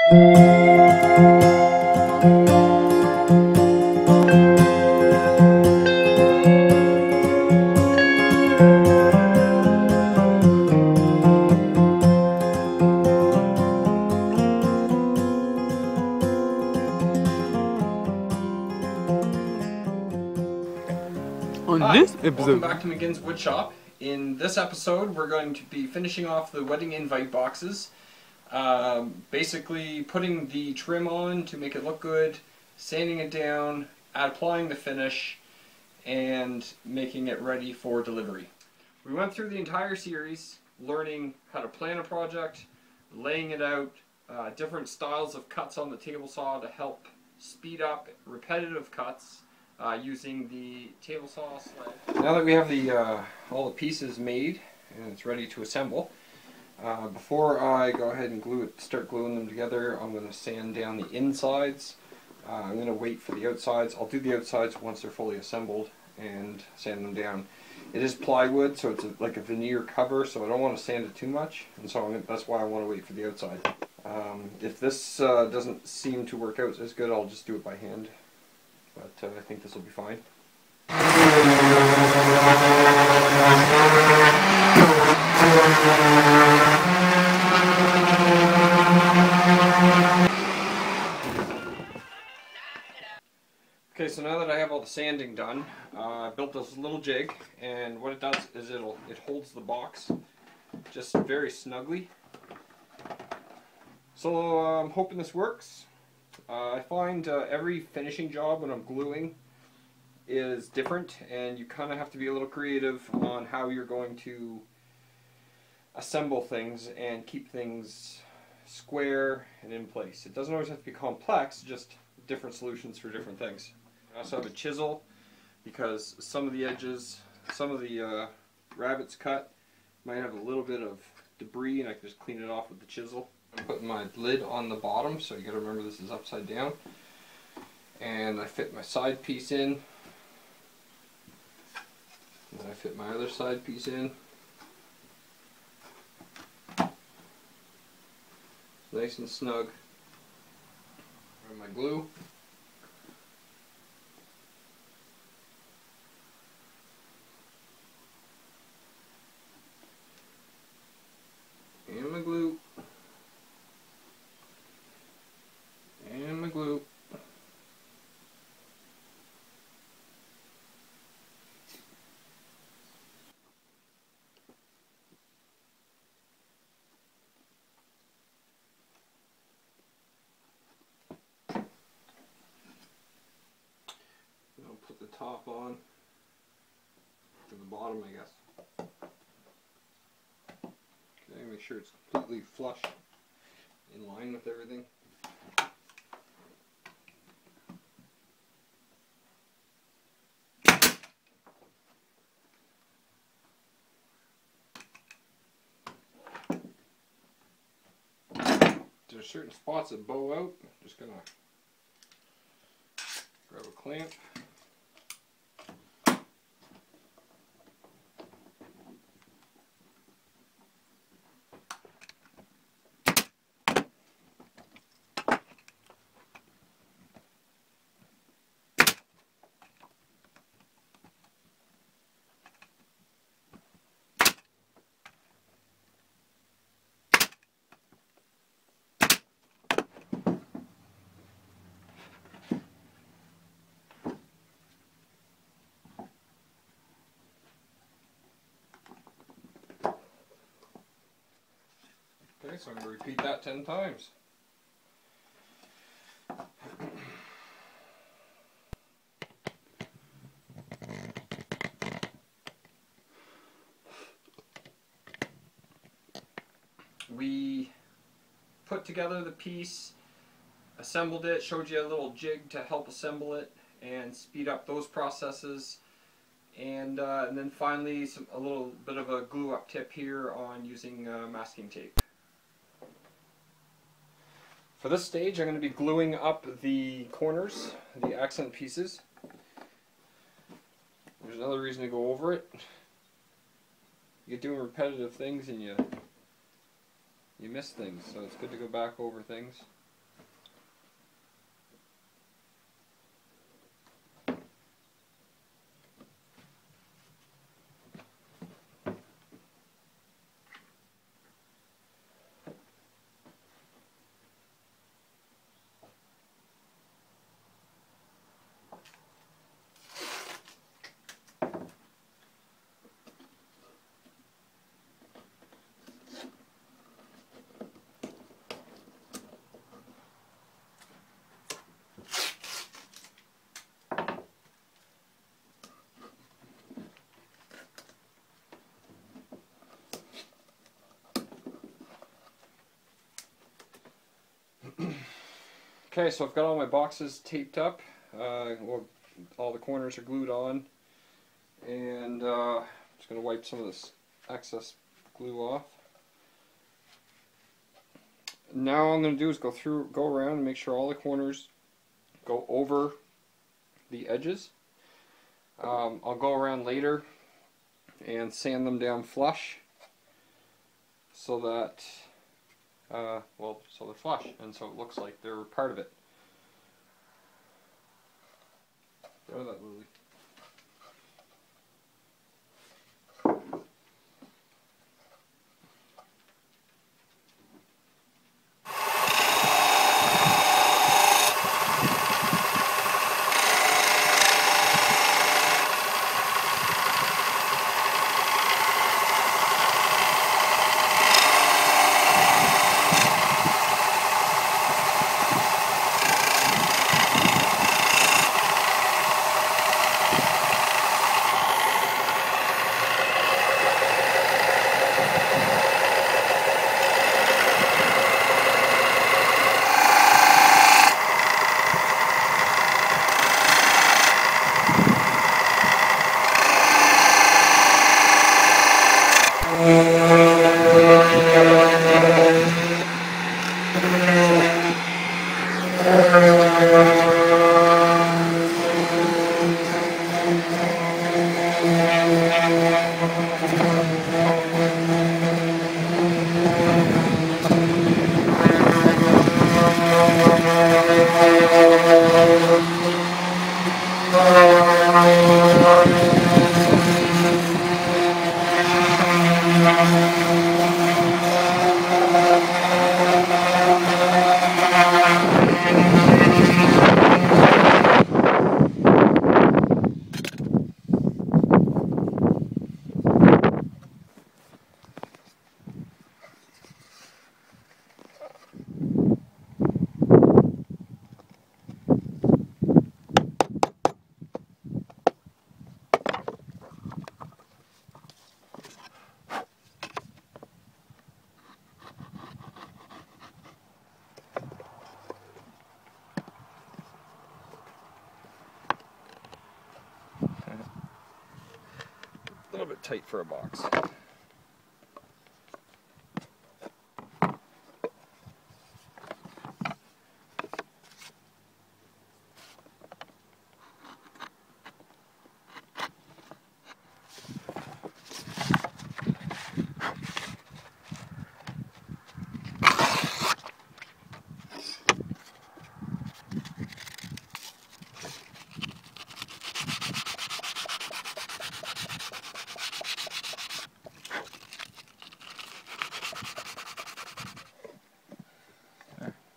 Hi, welcome back to McGinn's Woodshop. In this episode, we're going to be finishing off the wedding invite boxes. Basically putting the trim on to make it look good, sanding it down, applying the finish, and making it ready for delivery. We went through the entire series, learning how to plan a project, laying it out, different styles of cuts on the table saw to help speed up repetitive cuts, using the table saw sled. Now that we have all the pieces made and it's ready to assemble, before I go ahead and start gluing them together, I'm going to sand down the insides. I'm going to wait for the outsides. I'll do the outsides once they're fully assembled and sand them down. It is plywood, so it's like a veneer cover, so I don't want to sand it too much, and so that's why I want to wait for the outside. If this doesn't seem to work out as good, I'll just do it by hand. But I think this will be fine. Okay, so now that I have all the sanding done, I built this little jig, and what it does is it holds the box just very snugly. So I'm hoping this works. I find every finishing job when I'm gluing is different, and you kind of have to be a little creative on how you're going to assemble things and keep things square and in place. It doesn't always have to be complex, just different solutions for different things. I also have a chisel because some of the edges, some of the rabbets cut might have a little bit of debris, and I can just clean it off with the chisel. I'm putting my lid on the bottom, so you gotta remember this is upside down. And I fit my side piece in. And then I fit my other side piece in. Nice and snug. And my glue. And my glue. And my glue. I'll put the top on to the bottom, I guess. Okay, make sure it's completely flush in line with everything. There's certain spots that bow out. I'm just gonna grab a clamp. Okay, so I'm going to repeat that 10 times. We put together the piece, assembled it, showed you a little jig to help assemble it and speed up those processes, and then finally a little bit of a glue up tip here on using masking tape. For this stage, I'm going to be gluing up the corners, the accent pieces. There's another reason to go over it. You get doing repetitive things and you miss things, so it's good to go back over things. Okay, so I've got all my boxes taped up. Well, all the corners are glued on, and I'm just going to wipe some of this excess glue off. Now all I'm going to do is go around and make sure all the corners go over the edges. I'll go around later and sand them down flush so that so they're flush and so it looks like they're part of it. Go to that, Lily. A little bit tight for a box.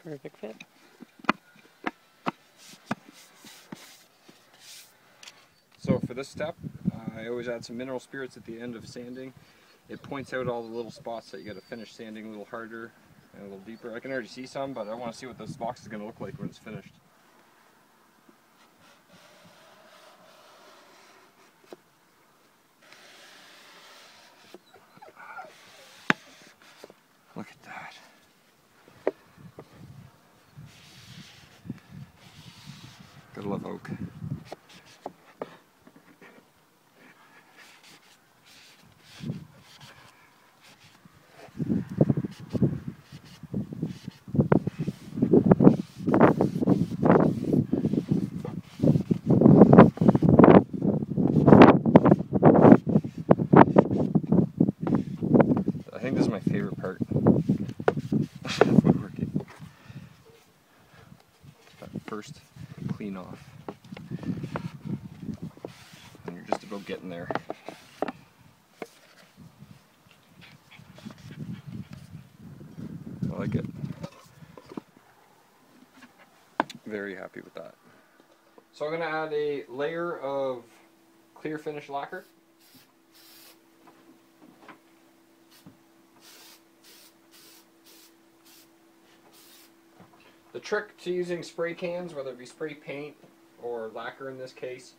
Perfect fit. So for this step, I always add some mineral spirits at the end of sanding. It points out all the little spots that you got to finish sanding a little harder and a little deeper. I can already see some, but I want to see what this box is going to look like when it's finished. Look at that. Gotta love oak. I think this is my favorite part of woodworking. That first clean off. And you're just about getting there. I like it. Very happy with that. So I'm going to add a layer of clear finish lacquer. The trick to using spray cans, whether it be spray paint or lacquer in this case,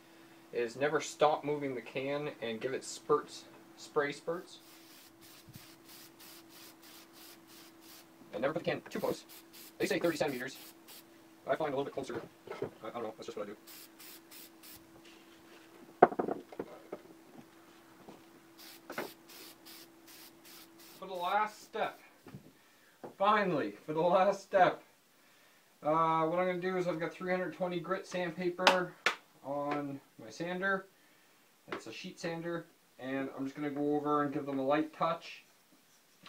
is never stop moving the can and give it spurts, spray spurts. And never put the can too close. They say 30 centimeters. I find a little bit closer. I don't know, that's just what I do. For the last step, finally, for the last step, what I'm going to do is I've got 320 grit sandpaper on my sander. It's a sheet sander, and I'm just going to go over and give them a light touch,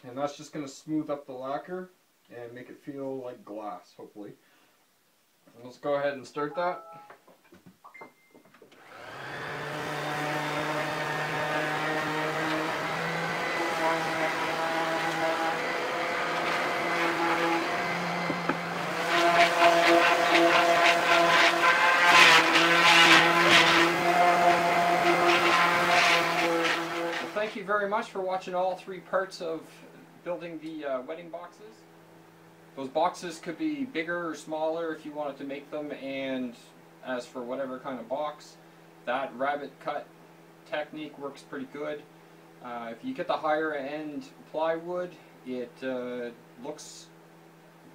and that's just going to smooth up the lacquer and make it feel like glass, hopefully. And let's go ahead and start that. Thank you very much for watching all three parts of building the wedding boxes. Those boxes could be bigger or smaller if you wanted to make them, and as for whatever kind of box, that rabbit cut technique works pretty good. If you get the higher end plywood, it looks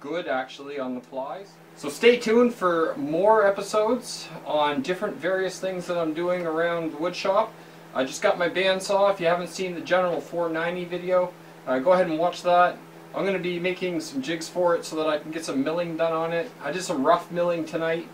good actually on the plies. So stay tuned for more episodes on different various things that I'm doing around the wood shop. I just got my bandsaw. If you haven't seen the General 490 video, go ahead and watch that. I'm going to be making some jigs for it so that I can get some milling done on it. I did some rough milling tonight.